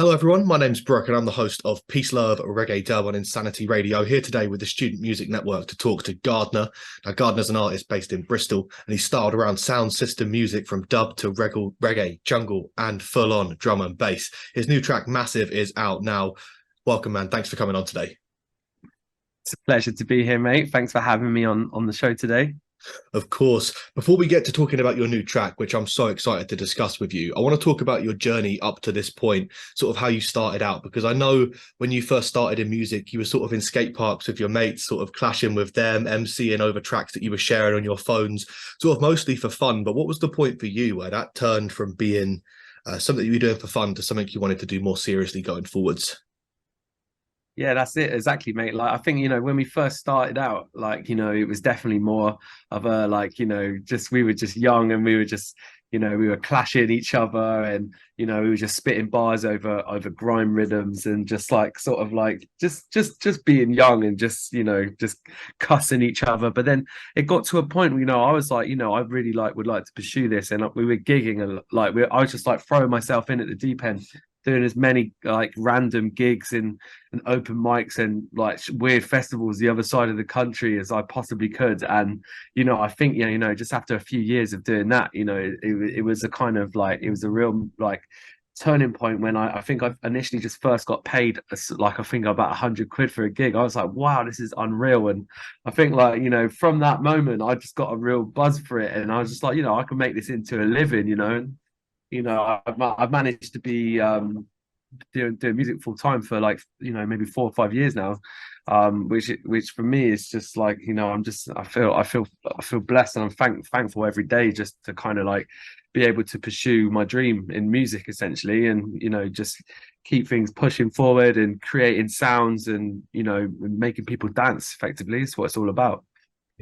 Hello, everyone. My name's Brooke, and I'm the host of Peace, Love, Reggae, Dub on Insanity Radio. Here today with the Student Music Network to talk to Gardna. Now, Gardner's an artist based in Bristol, and he's styled around sound system music from dub to reggae, jungle, and full-on drum and bass. His new track, Massive, is out now. Welcome, man. Thanks for coming on today. It's a pleasure to be here, mate. Thanks for having me on the show today. Of course. Before we get to talking about your new track, which I'm so excited to discuss with you, I want to talk about your journey up to this point, sort of how you started out, because I know when you first started in music, you were sort of in skate parks with your mates, sort of clashing with them, MCing over tracks that you were sharing on your phones, sort of mostly for fun. But what was the point for you where that turned from being something you were doing for fun to something you wanted to do more seriously going forwards? Yeah, that's it. Exactly, mate. Like, I think, when we first started out, it was definitely more of a, we were just young and we were just, we were clashing each other and, we were just spitting bars over grime rhythms and just like, sort of like, just being young and just cussing each other. But then it got to a point where, I was like, I really would like to pursue this. And we were gigging and I was just like throwing myself in at the deep end, doing as many like random gigs and open mics and like weird festivals the other side of the country as I possibly could. And I think just after a few years of doing that, it was a kind of like it was a real like turning point when I think I initially just first got paid like I think about 100 quid for a gig. I was like, wow, this is unreal. And I think from that moment I just got a real buzz for it, and I was just like, I can make this into a living. I've managed to be doing music full time for like maybe 4 or 5 years now, which for me is just like I feel blessed, and I'm thankful every day just to kind of like be able to pursue my dream in music essentially, and just keep things pushing forward and creating sounds and making people dance effectively is what it's all about.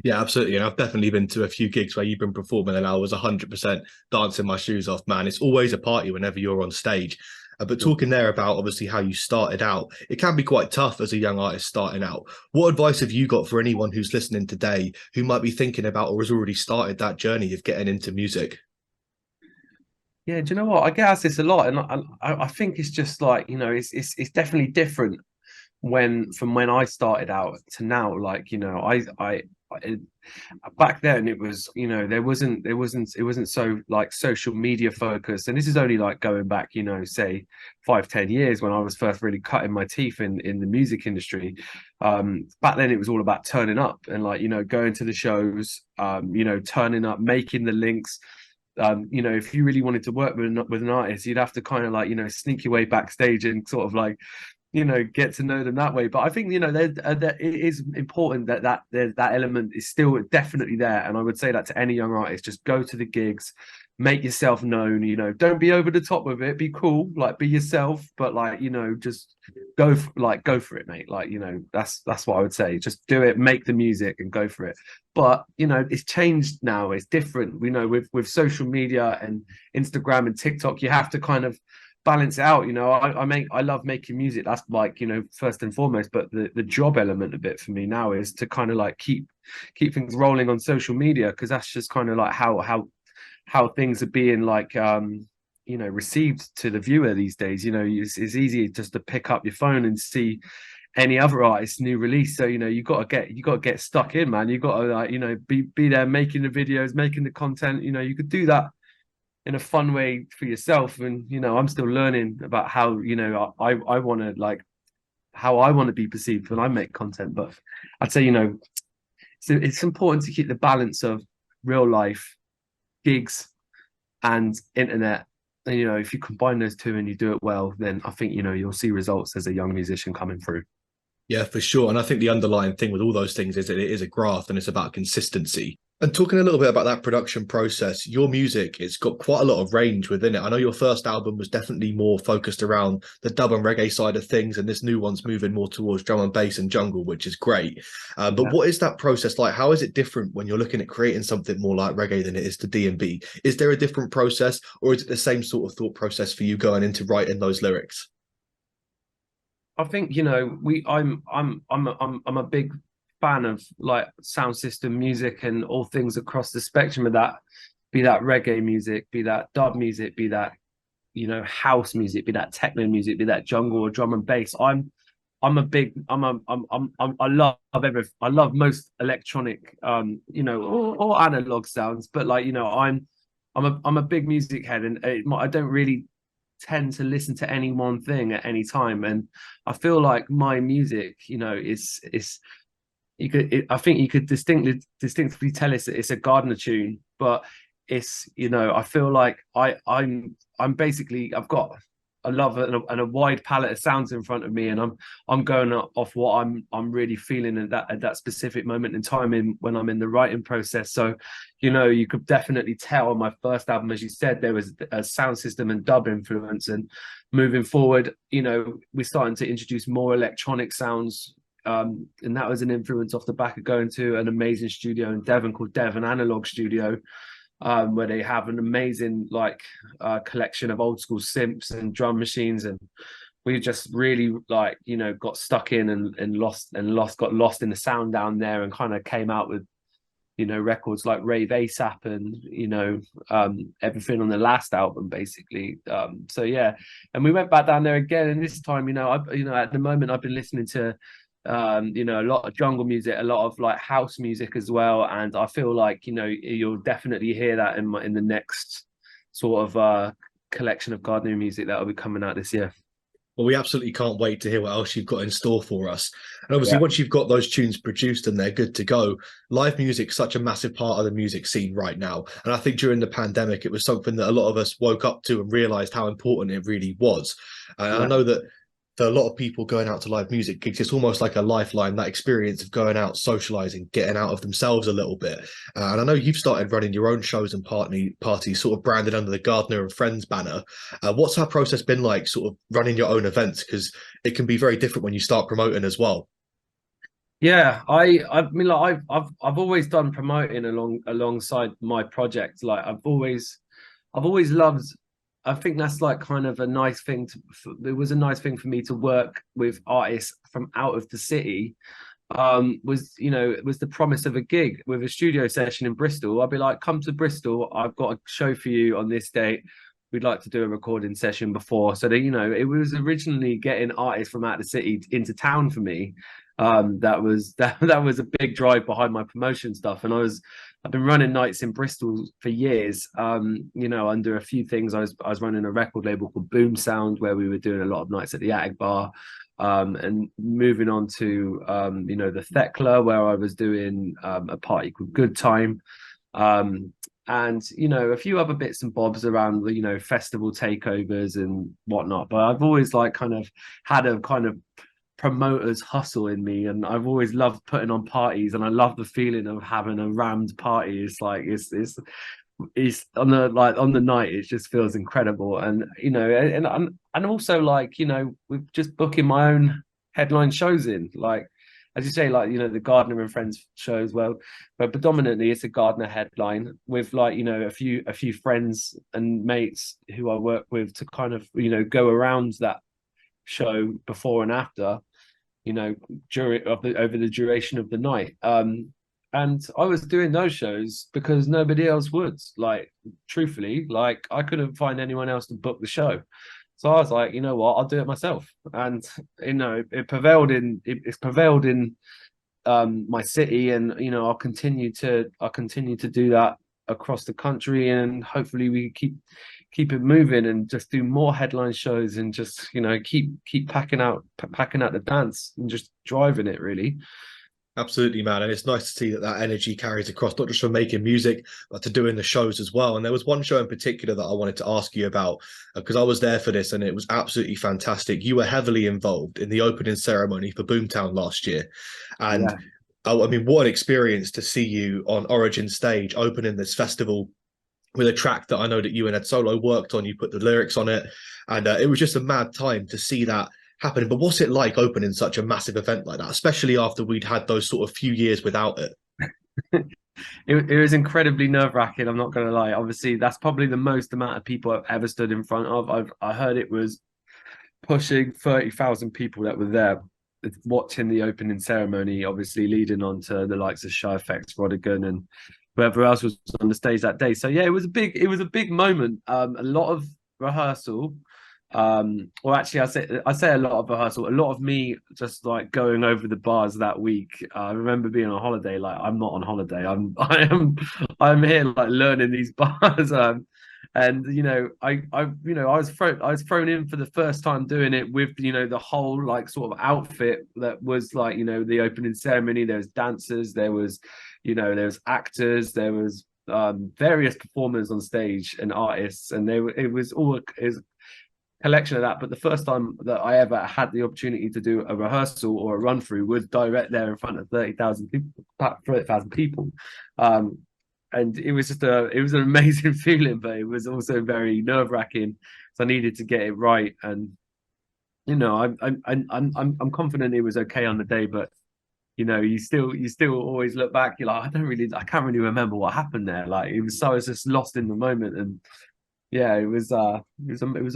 Yeah, absolutely. And I've definitely been to a few gigs where you've been performing and I was 100% dancing my shoes off, man. It's always a party whenever you're on stage. But talking there about obviously how you started out, it can be quite tough as a young artist starting out. What advice have you got for anyone who's listening today who might be thinking about or has already started that journey of getting into music? Yeah, do you know what? I get asked this a lot, and I think it's just like it's definitely different from when I started out to now. I back then it was it wasn't so like social media focused, and this is only like going back say 5-10 years when I was first really cutting my teeth in the music industry. Back then it was all about turning up and going to the shows, turning up, making the links. If you really wanted to work with an artist, you'd have to kind of sneak your way backstage and sort of get to know them that way. But I think it is important that element is still definitely there, and I would say that to any young artist: just go to the gigs, make yourself known. Don't be over the top with it, be cool, like be yourself, but just go for it, mate. That's what I would say. Just do it, make the music and go for it. But it's changed now, it's different. We know with social media and Instagram and TikTok, you have to kind of balance it out. I love making music, that's like first and foremost, but the job element of it for me now is to kind of like keep things rolling on social media, because that's just kind of like how things are being received to the viewer these days. It's easy just to pick up your phone and see any other artist's new release. So you got to get stuck in, man. You got to be there making the videos, making the content. You could do that in a fun way for yourself. And I'm still learning about how I want to how I want to be perceived when I make content. But I'd say it's important to keep the balance of real life, gigs, and internet. And if you combine those two and you do it well, then I think you'll see results as a young musician coming through. Yeah, for sure. And I think the underlying thing with all those things is that it is a graft and it's about consistency. And talking a little bit about that production process, your music, it's got quite a lot of range within it. I know your first album was definitely more focused around the dub and reggae side of things, and this new one's moving more towards drum and bass and jungle, which is great. But Yeah. what is that process like? How is it different when you're looking at creating something more like reggae than it is to D&B? Is there a different process, or is it the same sort of thought process for you going into writing those lyrics? I think I'm a big fan of like sound system music and all things across the spectrum of that, be that reggae music, be that dub music, be that house music, be that techno music, be that jungle or drum and bass. I love most electronic, or analog sounds, but like, I'm a big music head, and I don't really tend to listen to any one thing at any time. And I feel like my music, is I think you could distinctly tell it's a Gardner tune, but it's, I feel like I'm basically, I've got a love and a wide palette of sounds in front of me, and I'm going off what I'm really feeling at that specific moment in time when I'm in the writing process. So, you could definitely tell on my first album, as you said, there was a sound system and dub influence, and moving forward, we're starting to introduce more electronic sounds. And that was an influence off the back of going to an amazing studio in Devon called Devon Analog Studio, where they have an amazing collection of old school synths and drum machines. And we just really got stuck in and got lost in the sound down there, and kind of came out with records like Rave ASAP and everything on the last album, basically. So yeah, and we went back down there again, and this time at the moment I've been listening to a lot of jungle music, a lot of like house music as well, and I feel like you'll definitely hear that in the next sort of collection of Gardner music that will be coming out this year. Well, we absolutely can't wait to hear what else you've got in store for us. And obviously, Yeah. once you've got those tunes produced and they're good to go, live music's such a massive part of the music scene right now. And I think during the pandemic, it was something that a lot of us woke up to and realized how important it really was. And I know that for a lot of people going out to live music gigs, it's almost like a lifeline, that experience of going out, socializing, getting out of themselves a little bit. And I know you've started running your own shows and parties sort of branded under the Gardner and Friends banner. What's that process been like, sort of running your own events? Because it can be very different when you start promoting as well. Yeah, I mean, like I've always done promoting alongside my project. Like I've always loved. I think that's like kind of a nice thing it was a nice thing for me to work with artists from out of the city. Was the promise of a gig with a studio session in Bristol. I'd be like, come to Bristol, I've got a show for you on this date. We'd like to do a recording session before. So that, it was originally getting artists from out of the city into town for me. That was a big drive behind my promotion stuff. And I've been running nights in Bristol for years. Under a few things. I was running a record label called Boom Sound, where we were doing a lot of nights at the Attic Bar. And moving on to the Thekla, where I was doing a party called Good Time. And a few other bits and bobs around the festival takeovers and whatnot. But I've always kind of had a kind of promoter's hustle in me, and I've always loved putting on parties, and I love the feeling of having a rammed party. It's like it's on the night, it just feels incredible. And and also with just booking my own headline shows in, as you say, the Gardner and Friends shows, well, but predominantly it's a Gardner headline with a few friends and mates who I work with to kind of go around that show before and after, over the duration of the night. And I was doing those shows because nobody else would. Truthfully, I couldn't find anyone else to book the show. So I was like, you know what, I'll do it myself. And it's prevailed in my city, and I'll continue to do that across the country, and hopefully we keep it moving and just do more headline shows, and just keep packing out the dance and just driving it, really. Absolutely, man. And it's nice to see that energy carries across, not just from making music, but to doing the shows as well. And there was one show in particular that I wanted to ask you about, because I was there for this and it was absolutely fantastic. You were heavily involved in the opening ceremony for Boomtown last year. And I mean, what an experience to see you on Origin stage opening this festival with a track that I know that you and Ed Solo worked on. You put the lyrics on it, and it was just a mad time to see that happening. But what's it like opening such a massive event like that, especially after we'd had those sort of few years without it? It was incredibly nerve-wracking, I'm not going to lie. Obviously, that's probably the most amount of people I've ever stood in front of. I heard it was pushing 30,000 people that were there watching the opening ceremony, obviously leading on to the likes of Shy Effects, Rodigan, and whoever else was on the stage that day. So yeah, it was a big moment. A lot of rehearsal, or actually I say a lot of rehearsal, a lot of me just like going over the bars that week. I remember being on holiday. Like, I'm not on holiday, I'm here like learning these bars. And I was thrown in for the first time doing it with the whole like sort of outfit that was like the opening ceremony. There was dancers, there was actors, there was various performers on stage and artists, and it was collection of that. But the first time that I ever had the opportunity to do a rehearsal or a run through was direct there in front of 30,000 people. And it was an amazing feeling, but it was also very nerve-wracking. So I needed to get it right. And I'm confident it was okay on the day, but you still always look back, you're like, I can't really remember what happened there. Like, I was just lost in the moment. And yeah, it was a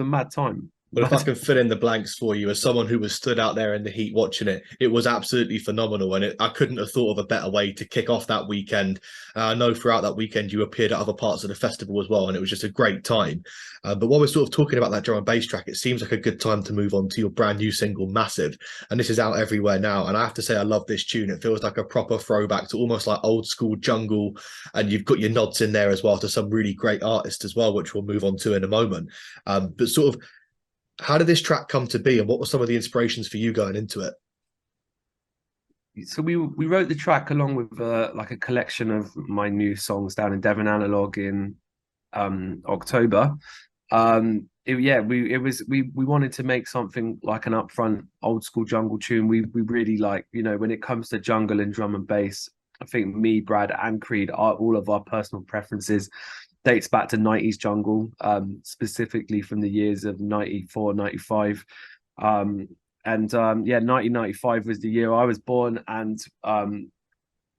mad time. Well, if I can fill in the blanks for you, as someone who was stood out there in the heat watching it, it was absolutely phenomenal. And I couldn't have thought of a better way to kick off that weekend. I know throughout that weekend you appeared at other parts of the festival as well, and it was just a great time. But while we're sort of talking about that drum and bass track, it seems like a good time to move on to your brand new single, Massive. And this is out everywhere now. And I have to say, I love this tune. It feels like a proper throwback to almost like old school jungle. And you've got your nods in there as well to some really great artists as well, which we'll move on to in a moment. But sort of, how did this track come to be, and what were some of the inspirations for you going into it? So we wrote the track along with like a collection of my new songs down in Devon Analog in October. We wanted to make something like an upfront old school jungle tune. We really like, when it comes to jungle and drum and bass, I think me, Brad, and Creed are all of our personal preferences dates back to 90s jungle, specifically from the years of 94, 95. 1995 was the year I was born. And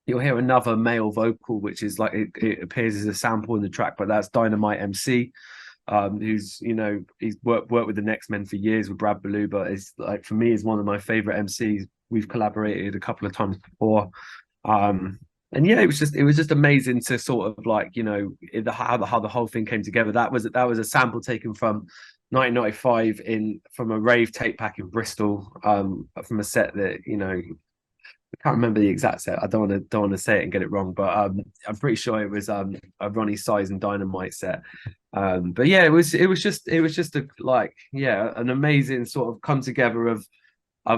you'll hear another male vocal, which is like, it appears as a sample in the track, but that's Dynamite MC, who's, he's worked with the Next Men for years with Brad Ballou, but it's like, for me, is one of my favorite MCs. We've collaborated a couple of times before. And yeah, it was just amazing to sort of like, how the whole thing came together. That was a sample taken from 1995 from a rave tape pack in Bristol, from a set that, I can't remember the exact set. I don't want to say it and get it wrong, but I'm pretty sure it was a Ronnie Size and Dynamite set. But yeah, it was just an amazing sort of come together of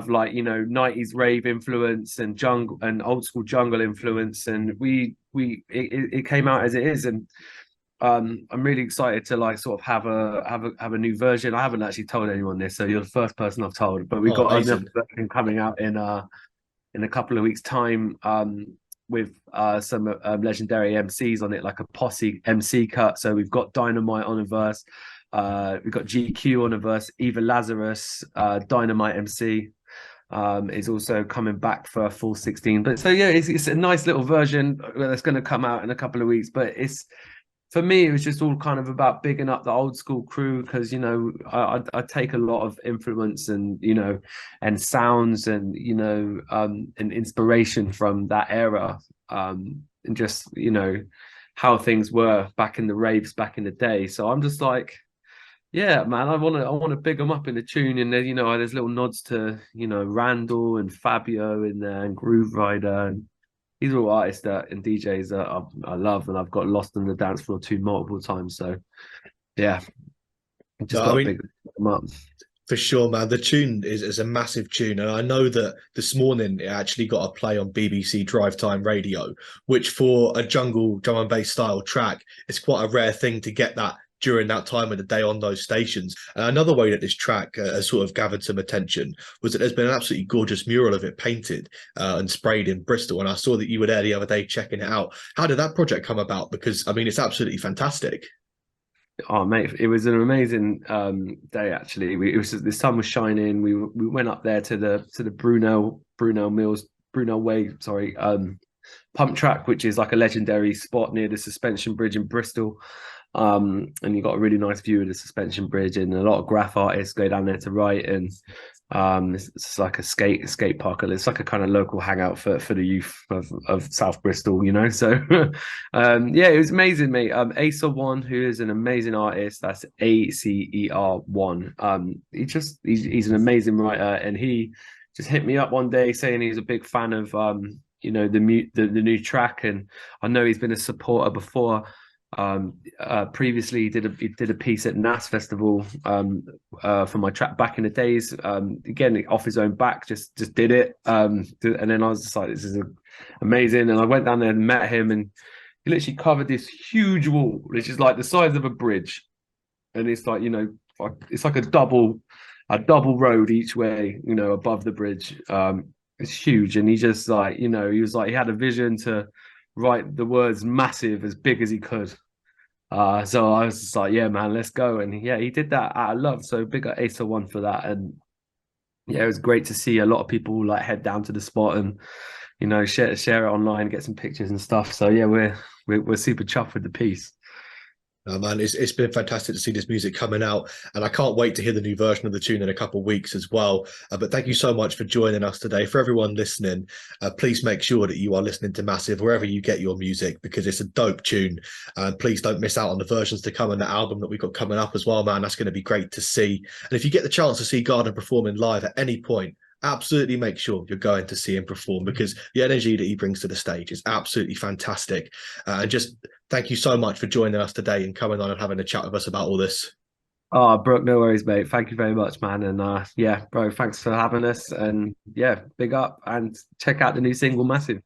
like 90s rave influence and jungle and old school jungle influence, and it came out as it is. And I'm really excited to like sort of have a new version. I haven't actually told anyone this, so you're the first person I've told, but we've got another version coming out in a couple of weeks time, with some legendary MCs on it, like a posse MC cut. So we've got Dynamite on a verse, we've got GQ on a verse, Eva Lazarus, Dynamite MC is also coming back for a full 16. But so yeah, it's a nice little version that's going to come out in a couple of weeks. But for me, it was just all kind of about bigging up the old school crew, because I take a lot of influence and and sounds and and inspiration from that era, and just how things were back in the raves back in the day. So I'm just like, yeah, man, I want to big them up in the tune, and there's little nods to Randall and Fabio in there and Groove Rider, and these are all artists and DJs that I love, and I've got lost on the dance floor too multiple times. So yeah, just got to big them up. For sure, man. The tune is a massive tune. And I know that this morning it actually got a play on BBC Drive Time Radio, which for a jungle drum and bass style track, it's quite a rare thing to get that during that time of the day on those stations. And another way that this track has sort of gathered some attention was that there's been an absolutely gorgeous mural of it painted and sprayed in Bristol. And I saw that you were there the other day checking it out. How did that project come about? Because, I mean, it's absolutely fantastic. Oh mate, it was an amazing day actually. The sun was shining. We went up there to the Brunel Way, pump track, which is like a legendary spot near the suspension bridge in Bristol. And you got a really nice view of the suspension bridge, and a lot of graph artists go down there to write. And it's like a skate park. It's like a kind of local hangout for the youth of South Bristol, you know. So yeah, it was amazing, mate. Acer1, who is an amazing artist, that's ACER1. He's an amazing writer, and he just hit me up one day saying he's a big fan of you know, the new track. And I know he's been a supporter before. Previously he did a piece at NAS Festival for my track back in the days. Again, off his own back, just did it. And then I was just like, this is amazing. And I went down there and met him, and he literally covered this huge wall, which is like the size of a bridge. And it's like, you know, it's like a double road each way, you know, above the bridge. It's huge. And he just, like, you know, he was like, he had a vision to write the words massive as big as he could. So I was just like, yeah, man, let's go. And yeah, he did that out of love. So big up Acer1 for that. And yeah, it was great to see a lot of people like head down to the spot and, you know, share it online, get some pictures and stuff. So yeah, we're super chuffed with the piece. Oh, man, it's been fantastic to see this music coming out, and I can't wait to hear the new version of the tune in a couple of weeks as well. But thank you so much for joining us today. For everyone listening, please make sure that you are listening to Massive wherever you get your music, because it's a dope tune. Please don't miss out on the versions to come on the album that we've got coming up as well, man. That's going to be great to see. And if you get the chance to see Gardner performing live at any point, absolutely make sure you're going to see him perform, because the energy that he brings to the stage is absolutely fantastic. And just thank you so much for joining us today and coming on and having a chat with us about all this. Oh, Brooke, no worries, mate. Thank you very much, man. And yeah, bro, thanks for having us. And yeah, big up, and check out the new single, Massive.